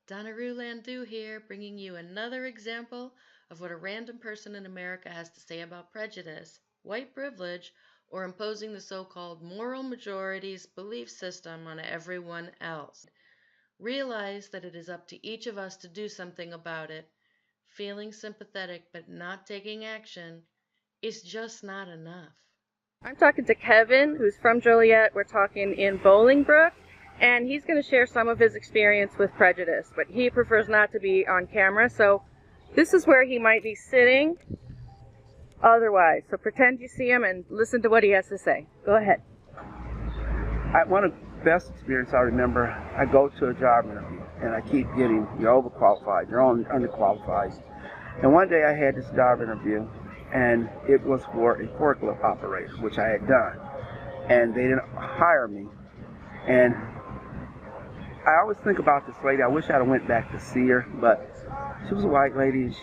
Donaroo Landu here, bringing you another example of what a random person in America has to say about prejudice, white privilege, or imposing the so-called moral majority's belief system on everyone else. Realize that it is up to each of us to do something about it. Feeling sympathetic but not taking action is just not enough. I'm talking to Kevin, who's from Joliet. We're talking in Bolingbrook, and he's going to share some of his experience with prejudice, but he prefers not to be on camera, so this is where he might be sitting otherwise. So pretend you see him and listen to what he has to say. Go ahead. One of the best experiences I remember, I go to a job interview, and I keep getting, you're overqualified, you're underqualified. And one day I had this job interview, and it was for a forklift operator, which I had done. And they didn't hire me. And I always think about this lady. I wish I'd have went back to see her, but she was a white lady, and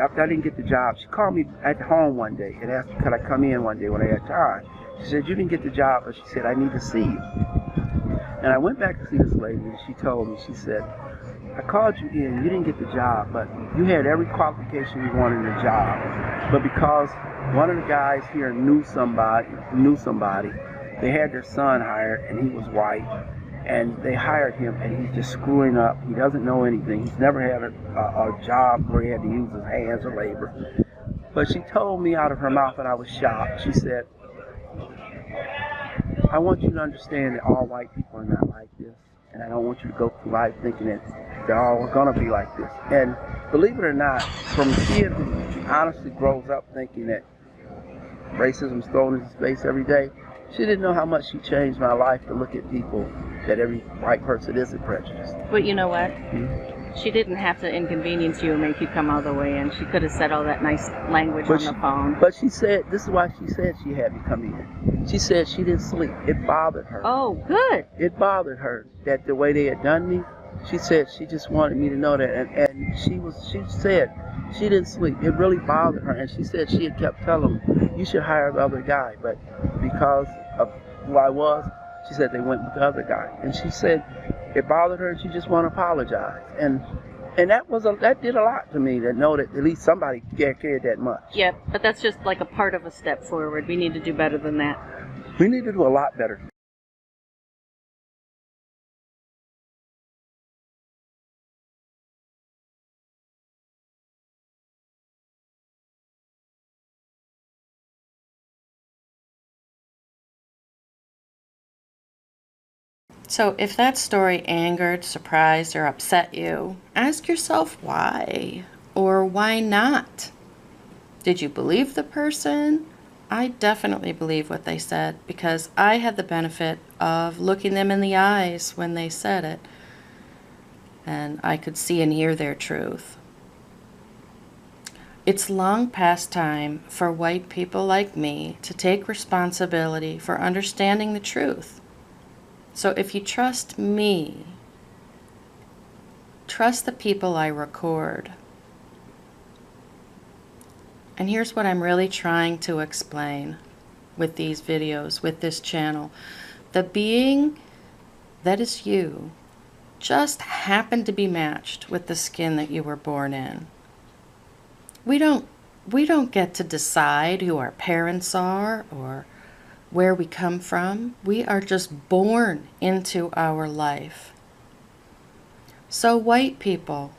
after I didn't get the job, she called me at home one day and asked could I come in one day when I had time. She said, you didn't get the job, but she said, I need to see you. And I went back to see this lady, and she told me, she said, I called you in, you didn't get the job, but you had every qualification you wanted in the job. But because one of the guys here knew somebody, they had their son hired, and he was white, and they hired him, and he's just screwing up. He doesn't know anything. He's never had a job where he had to use his hands or labor. But she told me out of her mouth, and I was shocked. She said, I want you to understand that all white people are not like this. And I don't want you to go through life thinking that they're all going to be like this. And believe it or not, from a kid who honestly grows up thinking that racism is thrown in his face every day, she didn't know how much she changed my life to look at people that every white person isn't prejudiced. But you know what? She didn't have to inconvenience you and make you come all the way in. She could have said all that nice language on the phone. But she said, this is why she said she had me come in. She said she didn't sleep. It bothered her. Oh, good. It bothered her that the way they had done me. She said she just wanted me to know that. And she said she didn't sleep. It really bothered her. And she said she had kept telling me, you should hire the other guy. But because of who I was, she said they went with the other guy. And she said it bothered her and she just wanted to apologize. And that did a lot to me to know that at least somebody cared that much. Yeah, but that's just like a part of a step forward. We need to do better than that. We need to do a lot better. So if that story angered, surprised, or upset you, ask yourself why or why not. Did you believe the person? I definitely believe what they said because I had the benefit of looking them in the eyes when they said it, and I could see and hear their truth. It's long past time for white people like me to take responsibility for understanding the truth. So if you trust me, trust the people I record. And here's what I'm really trying to explain with these videos, with this channel. The being that is you just happened to be matched with the skin that you were born in. We don't get to decide who our parents are or where we come from. We are just born into our life. So white people,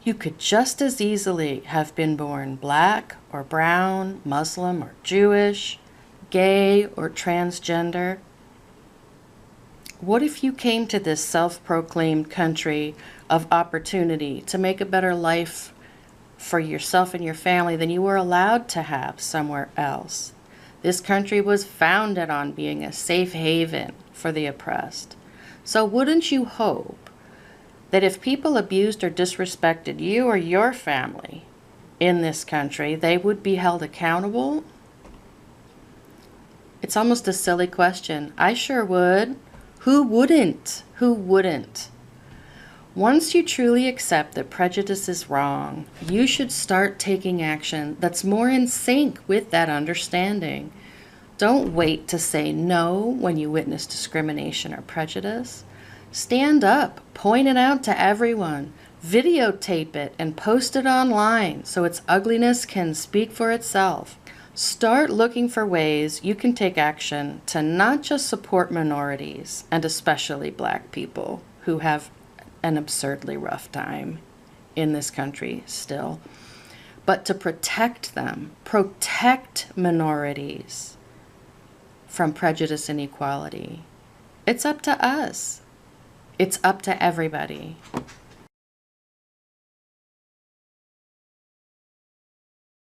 you could just as easily have been born black or brown, Muslim or Jewish, gay or transgender. What if you came to this self-proclaimed country of opportunity to make a better life for yourself and your family than you were allowed to have somewhere else? This country was founded on being a safe haven for the oppressed. So wouldn't you hope that if people abused or disrespected you or your family in this country, they would be held accountable? It's almost a silly question. I sure would. Who wouldn't? Who wouldn't? Once you truly accept that prejudice is wrong, you should start taking action that's more in sync with that understanding. Don't wait to say no when you witness discrimination or prejudice. Stand up, Point it out to everyone. Videotape it and post it online so its ugliness can speak for itself. Start looking for ways you can take action to not just support minorities, and especially Black people who have an absurdly rough time in this country still, but to protect them, protect minorities from prejudice and equality. It's up to us. It's up to everybody.